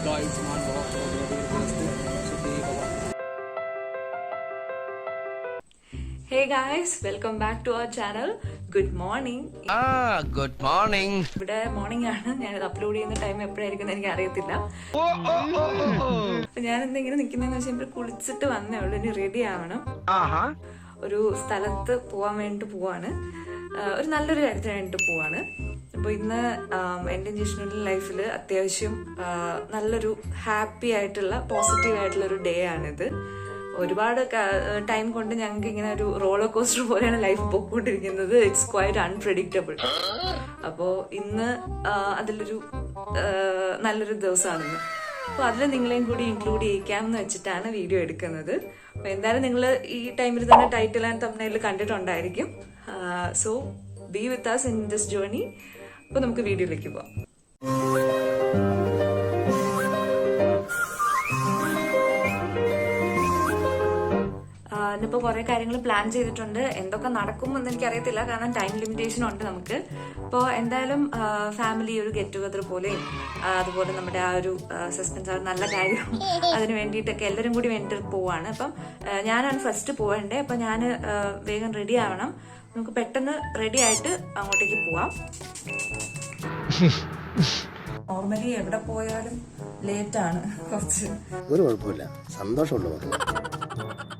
guys, man, Hey guys, welcome back to our channel. Good morning. Good morning. ഇവിടെ morning ആണ്. ഞാനിത് upload ചെയ്യുന്ന time എപ്പോഴായിരിക്കും എനിക്ക് അറിയത്തില്ല. അപ്പൊ ഞാൻ എന്തെങ്കിലും നിൽക്കുന്നതെന്ന് വെച്ചാൽ കുളിച്ചിട്ട് വന്നേ ഉള്ളൂ. ഇനി റെഡി ആവണം. ഒരു സ്ഥലത്ത് പോവാൻ വേണ്ടിട്ട് പോവാണ്. ഒരു നല്ലൊരു കാര്യത്തിന് വേണ്ടിട്ട് പോവാണ്. അപ്പോൾ ഇന്ന് എൻ്റെ ജിഷ്ണുവിൻ്റെ ലൈഫിൽ അത്യാവശ്യം നല്ലൊരു ഹാപ്പി ആയിട്ടുള്ള പോസിറ്റീവ് ആയിട്ടുള്ള ഒരു ഡേ ആണിത്. ഒരുപാട് ടൈം കൊണ്ട് ഞങ്ങൾക്ക് ഇങ്ങനെ ഒരു റോളർ കോസ്റ്റർ പോലെയാണ് ലൈഫ് പോയിക്കൊണ്ടിരിക്കുന്നത്. It's quite unpredictable. അപ്പോൾ ഇന്ന് അതിലൊരു നല്ലൊരു ദിവസമാണിന്ന്. അപ്പോൾ അതിൽ നിങ്ങളെയും കൂടി ഇൻക്ലൂഡ് ചെയ്യിക്കാം എന്ന് വെച്ചിട്ടാണ് വീഡിയോ എടുക്കുന്നത്. അപ്പോൾ എന്തായാലും നിങ്ങൾ ഈ ടൈമിൽ തന്നെ ടൈറ്റിൽ ആൻഡ് തംബ്നെയിൽ കണ്ടിട്ടുണ്ടായിരിക്കും. So be with us in this journey. അപ്പോൾ നമുക്ക് വീഡിയോയിലേക്ക് പോവാം. ഇന്നിപ്പോൾ കുറേ കാര്യങ്ങൾ പ്ലാൻ ചെയ്തിട്ടുണ്ട്. എന്തൊക്കെ നടക്കുമെന്ന് എനിക്കറിയത്തില്ല, കാരണം ടൈം ലിമിറ്റേഷൻ ഉണ്ട് നമുക്ക്. അപ്പോൾ എന്തായാലും ഫാമിലി ഒരു ഗെറ്റ് ടുഗദർ പോലെയും അതുപോലെ നമ്മുടെ ആ ഒരു സസ്പെൻസ്, ആ ഒരു നല്ല കാര്യം അതിന് വേണ്ടിയിട്ടൊക്കെ എല്ലാവരും കൂടി വേണ്ടിയിട്ട് പോവാണ്. അപ്പം ഞാനാണ് ഫസ്റ്റ് പോകേണ്ടത്. അപ്പം ഞാൻ വേഗം റെഡി ആവണം. നമുക്ക് പെട്ടെന്ന് റെഡി ആയിട്ട് അങ്ങോട്ടേക്ക് പോവാം. നോർമലി എവിടെ പോയാലും ലേറ്റാണ് കുറച്ച്. ഒരു കുഴപ്പമില്ല, സന്തോഷമുള്ള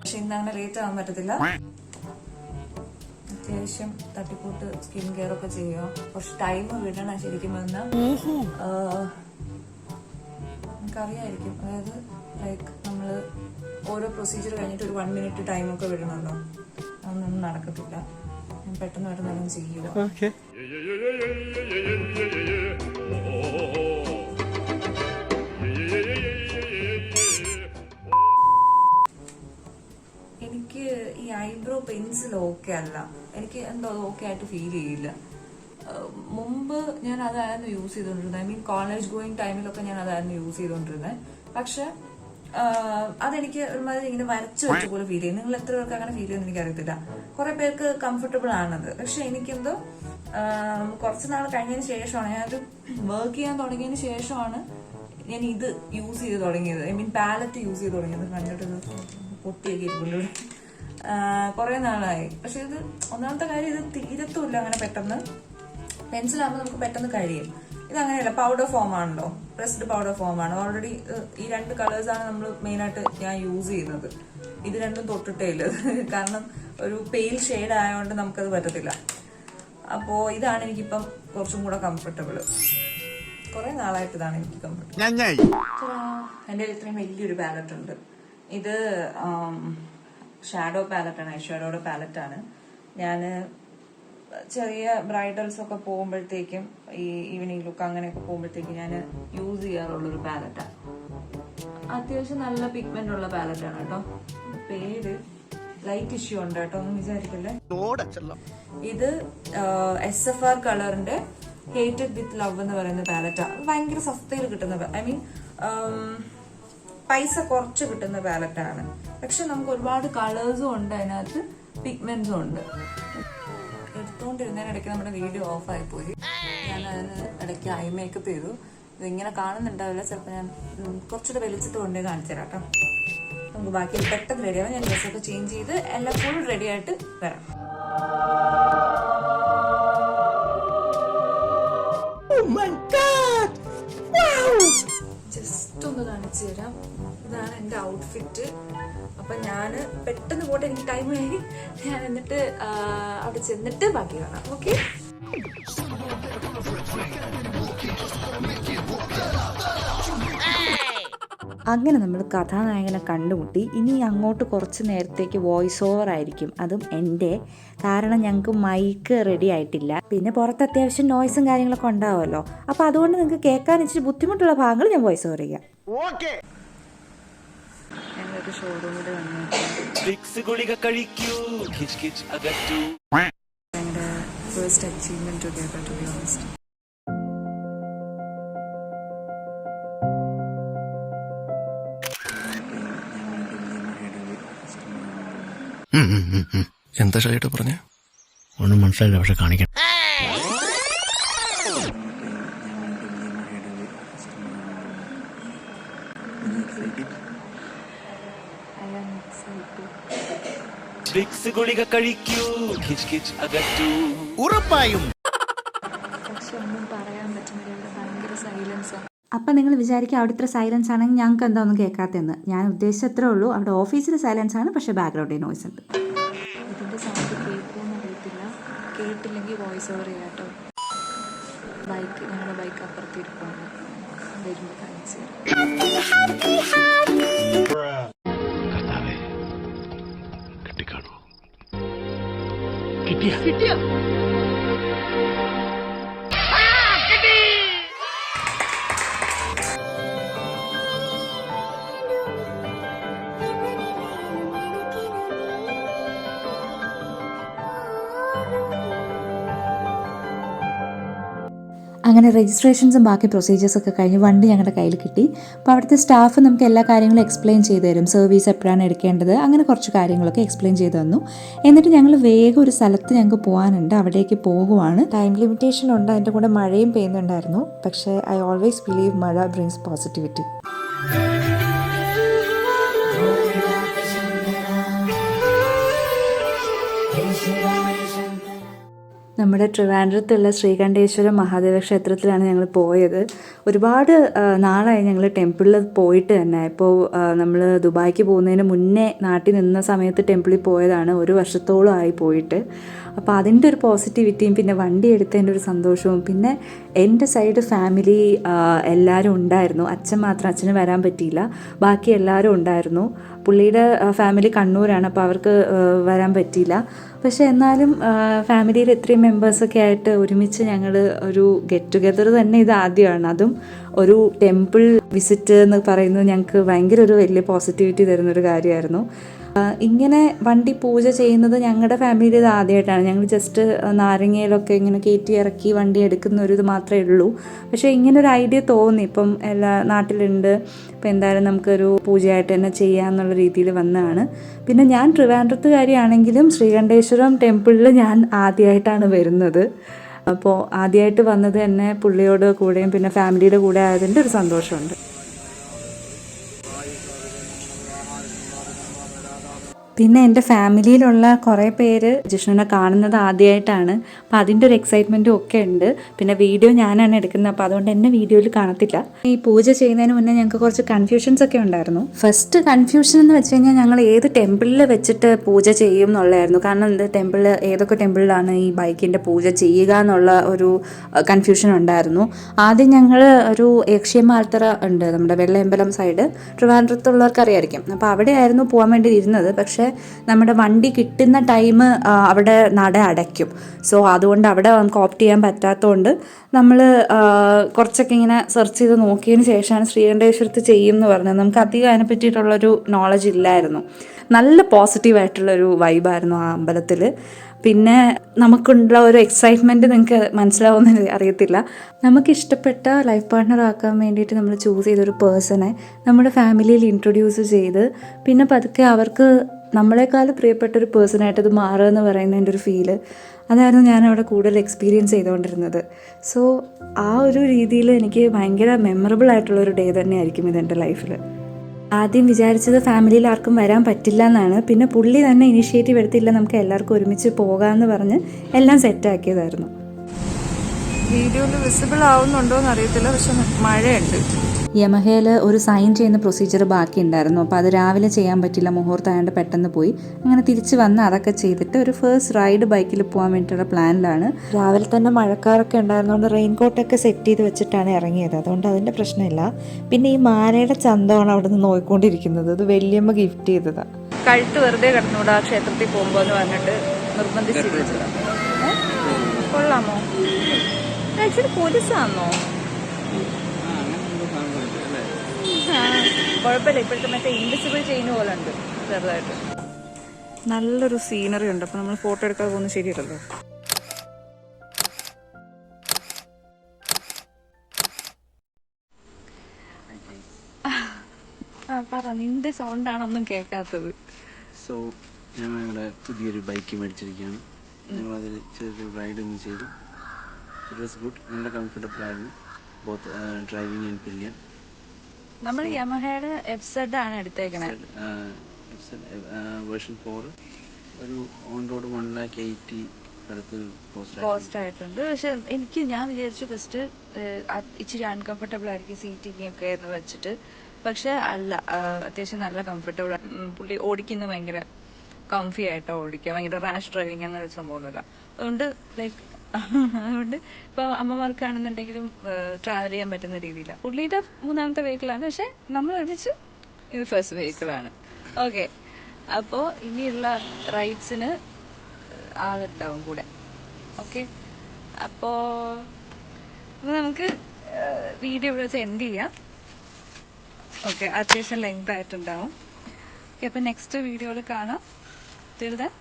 പക്ഷെ ഇന്ന് അങ്ങനെ ലേറ്റ് ആവാൻ പറ്റത്തില്ല. അത്യാവശ്യം തട്ടിക്കൂട്ട് സ്കിൻ കെയർ ഒക്കെ ചെയ്യുക. കുറച്ച് ടൈം വിടണം ശരിക്കും വന്നാൽ. നമുക്കറിയായിരിക്കും, അതായത് ലൈക്ക് നമ്മൾ ഓരോ പ്രൊസീജിയർ കഴിഞ്ഞിട്ട് ഒരു 1 മിനിറ്റ് ടൈമൊക്കെ വിടണമല്ലോ. അതൊന്നും നടക്കത്തില്ല. ഞാൻ പെട്ടെന്ന് പെട്ടെന്ന് ചെയ്യുക. എനിക്ക് ഈ ഐബ്രോ പെൻസിൽ ഓക്കെ അല്ല. എനിക്ക് എന്തോ അത് ഓക്കെ ആയിട്ട് ഫീൽ ചെയ്യില്ല. മുമ്പ് ഞാൻ അതായിരുന്നു യൂസ് ചെയ്തുകൊണ്ടിരുന്നത്. ഐ മീൻ കോളേജ് ഗോയിങ് ടൈമിലൊക്കെ ഞാൻ അതായിരുന്നു യൂസ് ചെയ്തുകൊണ്ടിരുന്നത്. പക്ഷെ അതെനിക്ക് ഒരുമാതിരി ഇങ്ങനെ വരച്ചു വെച്ച പോലെ ഫീൽ ചെയ്യും. നിങ്ങൾ എത്ര പേർക്ക് അങ്ങനെ ഫീൽ ചെയ്യുമെന്ന് എനിക്കറിയത്തില്ല. കുറെ പേർക്ക് കംഫർട്ടബിൾ ആണത്. പക്ഷെ എനിക്കെന്തോ കുറച്ച് നാൾ കഴിഞ്ഞതിന് ശേഷമാണ്, ഞാനൊരു വർക്ക് ചെയ്യാൻ തുടങ്ങിയതിന് ശേഷമാണ് ഞാൻ ഇത് യൂസ് ചെയ്ത് തുടങ്ങിയത്. ഐ മീൻ പാലറ്റ് യൂസ് ചെയ്ത് തുടങ്ങിയത്. കണ്ടിട്ട് പൊട്ടിയൊക്കെ ഇരിക്കുള്ളൂ. കുറെ നാളായി. പക്ഷെ ഇത് ഒന്നാമത്തെ കാര്യം, ഇത് തീരത്തുമില്ല അങ്ങനെ പെട്ടെന്ന്. പെൻസിലാകുമ്പോൾ നമുക്ക് പെട്ടെന്ന് കഴിയും. ഇതങ്ങനെയല്ല, പൗഡർ ഫോം ആണല്ലോ, പ്രസ്ഡ് പൗഡർ ഫോം ആണ്. ഓൾറെഡി ഈ 2 കളേഴ്സാണ് നമ്മൾ മെയിനായിട്ട് ഞാൻ യൂസ് ചെയ്യുന്നത്. ഇത് രണ്ടും തൊട്ടിട്ടേ ഇല്ല, കാരണം ഒരു പെയിൽ ഷെയ്ഡ് ആയതുകൊണ്ട് നമുക്കത് പറ്റത്തില്ല. അപ്പോൾ ഇതാണ് എനിക്കിപ്പം കുറച്ചും കൂടെ കംഫർട്ടബിൾ. കുറെ നാളായിട്ട് ഇതാണ് എനിക്ക് കംഫർട്ടബിൾ. എൻ്റെ ഇത്രയും വലിയൊരു പാലറ്റ് ഉണ്ട്. ഇത് ഷാഡോ പാലറ്റാണ്, ഐ ഷാഡോയുടെ പാലറ്റാണ്. ഞാൻ ചെറിയ ബ്രൈഡൽസ് ഒക്കെ പോകുമ്പോഴത്തേക്കും, ഈ ഈവനിങ് ലുക്ക് അങ്ങനെയൊക്കെ പോകുമ്പോഴത്തേക്കും ഞാൻ യൂസ് ചെയ്യാറുള്ളൊരു പാലറ്റാണ്. അത്യാവശ്യം നല്ല പിഗ്മെന്റ് ഉള്ള പാലറ്റാണ് കേട്ടോ. പേര് ലൈറ്റ് ഇഷ്യൂ ഉണ്ട് കേട്ടോ, ഒന്നും വിചാരിക്കില്ലേ. ഇത് SFR കളറിന്റെ ഹേറ്റഡ് വിത്ത് ലവ് എന്ന് പറയുന്ന പാലറ്റാണ്. ഭയങ്കര സസ്തയിൽ കിട്ടുന്ന, ഐ മീൻ പൈസ കുറച്ച് കിട്ടുന്ന പാലറ്റാണ്. പക്ഷെ നമുക്ക് ഒരുപാട് കളേഴ്സും ഉണ്ട് അതിനകത്ത്, പിഗ്മെന്റ്സും ഉണ്ട്. എടുത്തുകൊണ്ടിരുന്നതിനിടയ്ക്ക് നമ്മുടെ വീഡിയോ ഓഫ് ആയി പോയി. ഞാൻ അതിന് ഇടയ്ക്ക് ഐ മേക്കപ്പ് ചെയ്തു. ഇതിങ്ങനെ കാണുന്നുണ്ടാവില്ല, ചിലപ്പോൾ ഞാൻ കുറച്ചുകൂടെ വലിച്ചിട്ട് കൊണ്ടേ കാണിച്ചു തരാം കേട്ടോ. നമുക്ക് ബാക്കി പെട്ടെന്ന് റെഡി ആവാം. ഞാൻ ഡ്രസ്സൊക്കെ ചേഞ്ച് ചെയ്ത് എല്ലാം ഫുൾ റെഡി ആയിട്ട് വരാം. ജസ്റ്റ് ഒന്ന് കാണിച്ചു തരാം. ഇതാണ് എൻ്റെ ഔട്ട്ഫിറ്റ്. അപ്പൊ ഞാന് പെട്ടെന്ന് പോട്ടെ, എനിക്ക് ടൈമായി. ഞാൻ എന്നിട്ട് അവിടെ ചെന്നിട്ട് ബാക്കി കാണാം. ഓക്കെ. അങ്ങനെ നമ്മൾ കഥാനായകനെ കണ്ടുമുട്ടി. ഇനി അങ്ങോട്ട് കുറച്ച് നേരത്തേക്ക് വോയിസ് ഓവർ ആയിരിക്കും, അതും എൻ്റെ. കാരണം ഞങ്ങൾക്ക് മൈക്ക് റെഡി ആയിട്ടില്ല. പിന്നെ പുറത്ത് അത്യാവശ്യം നോയ്സും കാര്യങ്ങളൊക്കെ ഉണ്ടാവുമല്ലോ. അപ്പോൾ അതുകൊണ്ട് നിങ്ങൾക്ക് കേൾക്കാൻ ഇച്ചിരി ബുദ്ധിമുട്ടുള്ള ഭാഗങ്ങൾ ഞാൻ വോയിസ് ഓവർ ചെയ്യാം. ഞങ്ങൾക്ക് ഷോറൂമിൽ വന്നു എൻ്റെ first achievement together, to be honest. എന്താ ഷൈട്ട് പറഞ്ഞ ഒന്നും മനസ്സിലായില്ല, പക്ഷെ കാണിക്കണം. വിക്സ് ഗുളിക കഴിക്കൂ കിച്ച് കിച്ച് അകറ്റൂ. ഉറപ്പായും പക്ഷെ ഒന്നും പറയാൻ പറ്റുന്നില്ല, ഇവിടെ ഭയങ്കര സൈലൻസാണ്. അപ്പം നിങ്ങൾ വിചാരിക്കുക അവിടെ ഇത്ര സൈലൻസ് ആണെങ്കിൽ ഞങ്ങൾക്ക് എന്താ ഒന്നും കേൾക്കാത്തതെന്ന്. ഞാൻ ഉദ്ദേശിച്ചത്രേ ഉള്ളൂ, അവിടെ ഓഫീസിൽ സൈലൻസ് ആണ്, പക്ഷേ ബാക്ക്ഗ്രൗണ്ടിൽ നോയ്സ് ഉണ്ട്. ഇതിൻ്റെ സൗണ്ട് കേൾക്കുമെന്ന് അറിയത്തില്ല, കേട്ടില്ലെങ്കിൽ വോയിസ് ഓവർ ചെയ്യാം കേട്ടോ. ഞങ്ങളുടെ ബൈക്ക് അപ്പുറത്തിരിപ്പുണ്ട്, വരുമ്പോൾ കാണിച്ചു അങ്ങനെ രജിസ്ട്രേഷൻസും ബാക്കി പ്രൊസീജിയേഴ്സൊക്കെ കഴിഞ്ഞ് വണ്ടി ഞങ്ങളുടെ കയ്യിൽ കിട്ടി. അപ്പോൾ അവിടുത്തെ സ്റ്റാഫ് നമുക്ക് എല്ലാ കാര്യങ്ങളും എക്സ്പ്ലെയിൻ ചെയ്ത് തരും. സർവീസ് എപ്പോഴാണ് എടുക്കേണ്ടത്, അങ്ങനെ കുറച്ച് കാര്യങ്ങളൊക്കെ എക്സ്പ്ലെയിൻ ചെയ്ത് തന്നു. എന്നിട്ട് ഞങ്ങൾ വേഗം ഒരു സ്ഥലത്ത് ഞങ്ങൾക്ക് പോകാനുണ്ട്, അവിടേക്ക് പോകുവാണ്. ടൈം ലിമിറ്റേഷൻ ഉണ്ട്, അതിൻ്റെ കൂടെ മഴയും പെയ്യുന്നുണ്ടായിരുന്നു. പക്ഷേ ഐ ഓൾവേസ് ബിലീവ് മഴ ബ്രിങ്സ് പോസിറ്റിവിറ്റി. നമ്മുടെ ട്രിവാൻഡ്രത്തുള്ള ശ്രീകണ്ഠേശ്വര മഹാദേവ ക്ഷേത്രത്തിലാണ് ഞങ്ങൾ പോയത്. ഒരുപാട് നാളായി ഞങ്ങൾ ടെമ്പിളിൽ പോയിട്ട് തന്നെ. ഇപ്പോൾ നമ്മൾ ദുബായിക്ക് പോകുന്നതിന് മുന്നേ നാട്ടിൽ നിന്ന സമയത്ത് ടെമ്പിളിൽ പോയതാണ്, 1 വർഷത്തോളം ആയി പോയിട്ട്. അപ്പോൾ അതിൻ്റെ ഒരു പോസിറ്റിവിറ്റിയും പിന്നെ വണ്ടി എടുത്തതിൻ്റെ ഒരു സന്തോഷവും, പിന്നെ എൻ്റെ സൈഡ് ഫാമിലി എല്ലാവരും ഉണ്ടായിരുന്നു. അച്ഛൻ മാത്രം, അച്ഛന് വരാൻ പറ്റിയില്ല, ബാക്കി എല്ലാവരും ഉണ്ടായിരുന്നു. പുള്ളിയുടെ ഫാമിലി കണ്ണൂരാണ്, അപ്പോൾ അവർക്ക് വരാൻ പറ്റിയില്ല. പക്ഷെ എന്നാലും ഫാമിലിയിൽ ഇത്രയും മെമ്പേഴ്സൊക്കെ ആയിട്ട് ഒരുമിച്ച് ഞങ്ങൾ ഒരു ഗെറ്റ് ടുഗെദർ തന്നെ ഇത് ആദ്യമാണ്. അതും ഒരു ടെമ്പിൾ വിസിറ്റ് എന്ന് പറയുന്നത് ഞങ്ങൾക്ക് ഭയങ്കര ഒരു വലിയ പോസിറ്റിവിറ്റി തരുന്നൊരു കാര്യമായിരുന്നു. ഇങ്ങനെ വണ്ടി പൂജ ചെയ്യുന്നത് ഞങ്ങളുടെ ഫാമിലിയിൽ ഇത് ആദ്യമായിട്ടാണ്. ഞങ്ങൾ ജസ്റ്റ് നാരങ്ങയിലൊക്കെ ഇങ്ങനെ കയറ്റി ഇറക്കി വണ്ടി എടുക്കുന്ന ഒരു ഇത് മാത്രമേ ഉള്ളൂ. പക്ഷേ ഇങ്ങനൊരു ഐഡിയ തോന്നി, ഇപ്പം എല്ലാ നാട്ടിലുണ്ട്, ഇപ്പം എന്തായാലും നമുക്കൊരു പൂജയായിട്ട് തന്നെ ചെയ്യാമെന്നുള്ള രീതിയിൽ വന്നതാണ്. പിന്നെ ഞാൻ ട്രിവാൻഡ്രത്തുകാരിയാണെങ്കിലും ശ്രീകണ്ഠേശ്വരം ടെമ്പിളിൽ ഞാൻ ആദ്യമായിട്ടാണ് വരുന്നത്. അപ്പോൾ ആദ്യമായിട്ട് വന്നത് തന്നെ പുള്ളിയോട് കൂടെയും പിന്നെ ഫാമിലിയുടെ കൂടെ ആയതിൻ്റെ ഒരു സന്തോഷമുണ്ട്. പിന്നെ എൻ്റെ ഫാമിലിയിലുള്ള കുറേ പേര് ജിഷ്ണുവിനെ കാണുന്നത് ആദ്യമായിട്ടാണ്. അപ്പോൾ അതിൻ്റെ ഒരു എക്സൈറ്റ്മെൻറ്റും ഒക്കെ ഉണ്ട്. പിന്നെ വീഡിയോ ഞാനാണ് എടുക്കുന്നത്, അപ്പോൾ അതുകൊണ്ട് എന്നെ വീഡിയോയിൽ കാണത്തില്ല. ഈ പൂജ ചെയ്യുന്നതിന് മുന്നേ ഞങ്ങൾക്ക് കുറച്ച് കൺഫ്യൂഷൻസ് ഒക്കെ ഉണ്ടായിരുന്നു. ഫസ്റ്റ് കൺഫ്യൂഷൻ എന്ന് വെച്ച് കഴിഞ്ഞാൽ ഞങ്ങൾ ഏത് ടെമ്പിളിൽ വെച്ചിട്ട് പൂജ ചെയ്യും എന്നുള്ളതായിരുന്നു. കാരണം എന്ത് ടെമ്പിൾ, ഏതൊക്കെ ടെമ്പിളിലാണ് ഈ ബൈക്കിൻ്റെ പൂജ ചെയ്യുക എന്നുള്ള ഒരു കൺഫ്യൂഷൻ ഉണ്ടായിരുന്നു. ആദ്യം ഞങ്ങൾ ഒരു യക്ഷിയമാൽത്തറ ഉണ്ട് നമ്മുടെ വെള്ളയമ്പലം സൈഡ്, ട്രിവാൻഡ്രത്തുള്ളവർക്ക് അറിയായിരിക്കും. അപ്പോൾ അവിടെ ആയിരുന്നു പോകാൻ വേണ്ടി ഇരുന്നത്. പക്ഷേ നമ്മുടെ വണ്ടി കിട്ടുന്ന ടൈം അവിടെ നട അടയ്ക്കും. സോ അതുകൊണ്ട് അവിടെ നമുക്ക് ഓപ്റ്റ് ചെയ്യാൻ പറ്റാത്തതുകൊണ്ട് നമ്മൾ കുറച്ചൊക്കെ ഇങ്ങനെ സെർച്ച് ചെയ്ത് നോക്കിയതിന് ശേഷമാണ് ശ്രീകണ്ഠേശ്വരത്ത് ചെയ്യും എന്ന് പറഞ്ഞത്. നമുക്ക് അധികം അതിനെ പറ്റിയിട്ടുള്ളൊരു നോളജ് ഇല്ലായിരുന്നു. നല്ല പോസിറ്റീവായിട്ടുള്ളൊരു വൈബായിരുന്നു ആ അമ്പലത്തിൽ. പിന്നെ നമുക്കുള്ള ഒരു എക്സൈറ്റ്മെൻറ്റ് നിങ്ങൾക്ക് മനസ്സിലാവുമെന്ന് അറിയത്തില്ല. നമുക്കിഷ്ടപ്പെട്ട ലൈഫ് പാർട്ട്ണർ ആക്കാൻ വേണ്ടിയിട്ട് നമ്മൾ ചൂസ് ചെയ്തൊരു പേഴ്സണെ നമ്മുടെ ഫാമിലിയിൽ ഇൻട്രൊഡ്യൂസ് ചെയ്ത് പിന്നെ പതുക്കെ അവർക്ക് നമ്മളെക്കാൾ പ്രിയപ്പെട്ട ഒരു പേഴ്സണായിട്ട് അത് മാറുക എന്ന് പറയുന്നതിൻ്റെ ഒരു ഫീല്, അതായിരുന്നു ഞാനവിടെ കൂടുതൽ എക്സ്പീരിയൻസ് ചെയ്തുകൊണ്ടിരുന്നത്. സോ ആ ഒരു രീതിയിൽ എനിക്ക് ഭയങ്കര മെമ്മറബിൾ ആയിട്ടുള്ളൊരു ഡേ തന്നെയായിരിക്കും ഇതെൻ്റെ ലൈഫിൽ. ആദ്യം വിചാരിച്ചത് ഫാമിലിയിൽ ആർക്കും വരാൻ പറ്റില്ല എന്നാണ്. പിന്നെ പുള്ളി തന്നെ ഇനിഷ്യേറ്റീവ് എടുത്തില്ല, നമുക്ക് എല്ലാവർക്കും ഒരുമിച്ച് പോകാമെന്ന് പറഞ്ഞ് എല്ലാം സെറ്റാക്കിയതായിരുന്നു. വീഡിയോയിൽ വിസിബിൾ ആവുന്നുണ്ടോ എന്ന് അറിയത്തില്ല, പക്ഷെ മഴയുണ്ട്. യമഹയിൽ ഒരു സൈൻ ചെയ്യുന്ന പ്രൊസീജിയർ ബാക്കി ഉണ്ടായിരുന്നു. അപ്പോൾ അത് രാവിലെ ചെയ്യാൻ പറ്റില്ല, മുഹൂർത്തമായതുകൊണ്ട് പെട്ടെന്ന് പോയി. അങ്ങനെ തിരിച്ച് വന്ന് അതൊക്കെ ചെയ്തിട്ട് ഒരു ഫസ്റ്റ് റൈഡ് ബൈക്കിൽ പോകാൻ വേണ്ടിയിട്ടുള്ള പ്ലാനിലാണ്. രാവിലെ തന്നെ മഴക്കാരൊക്കെ ഉണ്ടായിരുന്നുകൊണ്ട് റെയിൻകോട്ടൊക്കെ സെറ്റ് ചെയ്ത് വെച്ചിട്ടാണ് ഇറങ്ങിയത്, അതുകൊണ്ട് അതിൻ്റെ പ്രശ്നമില്ല. പിന്നെ ഈ മാലയുടെ ചന്തമാണ് അവിടെ നിന്ന് നോക്കിക്കൊണ്ടിരിക്കുന്നത്, അത് വല്യമ്മ ഗിഫ്റ്റ് ചെയ്തതാണ്. കഴുത്ത് വെറുതെ കിടന്നൂടാ ക്ഷേത്രത്തിൽ പോകുമ്പോൾ എന്ന് പറഞ്ഞിട്ട് നിർബന്ധിച്ചിരിച്ചതാണ്. കൊള്ളാമോ? ആക്ച്വലി പോലീസാണോ? കുഴപ്പമില്ല, ഇപ്പോഴത്തെ മറ്റേ ഇൻവിസിബിൾ ചെയിൻ പോലെ ഉണ്ട് ചെറുതായിട്ട്. നല്ലൊരു സീനറി ഉണ്ട്, അപ്പോൾ നമ്മൾ ഫോട്ടോ എടുക്കാതെ പോകുന്നത് ശരിയല്ലല്ലോ. പറ, നിന്റെ സൗണ്ടാണൊന്നും കേൾക്കാത്തത്. സോ ഞങ്ങളുടെ പുതിയൊരു ബൈക്ക് മേടിച്ചിരിക്കുകയാണ്. ഞങ്ങളതിൽ ചെറിയൊരു റൈഡ് ഒന്ന് ചെയ്തു. ഇറ്റ് വാസ് ഗുഡ്, നല്ല കംഫർട്ടബിൾ ആയിരുന്നു, ബോത്ത് ഡ്രൈവിംഗ് ആൻഡ് പില്ലിയൻ. നമ്മൾ യമഹയുടെ FZ ആണ് എടുത്തേക്കണേ. വേർഷൻ 4 ഒരു ഓൺ റോഡ് 180,000 അടുത്ത് കോസ്റ്റ് ആയിട്ടുണ്ട്. പക്ഷെ ഞാൻ വിചാരിച്ചു ഫസ്റ്റ് ഇച്ചിരി അൺകംഫർട്ടബിൾ ആയിരിക്കും സീറ്റിംഗ് ഒക്കെ എന്ന് വെച്ചിട്ട്. പക്ഷെ അല്ല, അത്യാവശ്യം നല്ല കംഫർട്ടബിൾ. പുള്ളി ഓടിക്കുന്ന ഭയങ്കര കംഫി ആയിട്ടോ ഓടിക്കുക, ഭയങ്കര റാഷ് ഡ്രൈവിംഗ് എന്നൊരു സംഭവമൊന്നുമില്ല. അതുകൊണ്ട് ഇപ്പൊ അമ്മമാർക്കാണെന്നുണ്ടെങ്കിലും ട്രാവൽ ചെയ്യാൻ പറ്റുന്ന രീതിയിലാണ്. പുള്ളിയുടെ 3ാമത്തെ വെഹിക്കിളാണ്, പക്ഷെ നമ്മൾ ഒരുമിച്ച് ഇത് ഫസ്റ്റ് വെഹിക്കിളാണ്. ഓക്കെ, അപ്പോൾ ഇനിയുള്ള റൈഡ്സിന് ആളുണ്ടാവും കൂടെ. ഓക്കെ, അപ്പോൾ നമുക്ക് വീഡിയോ ഇവിടെ വെച്ച് എൻഡ് ചെയ്യാം. ഓക്കെ, അത്യാവശ്യം ലെങ്ത് ആയിട്ടുണ്ടാവും. ഓക്കെ, അപ്പോൾ നെക്സ്റ്റ് വീഡിയോയിൽ കാണാം. Till then,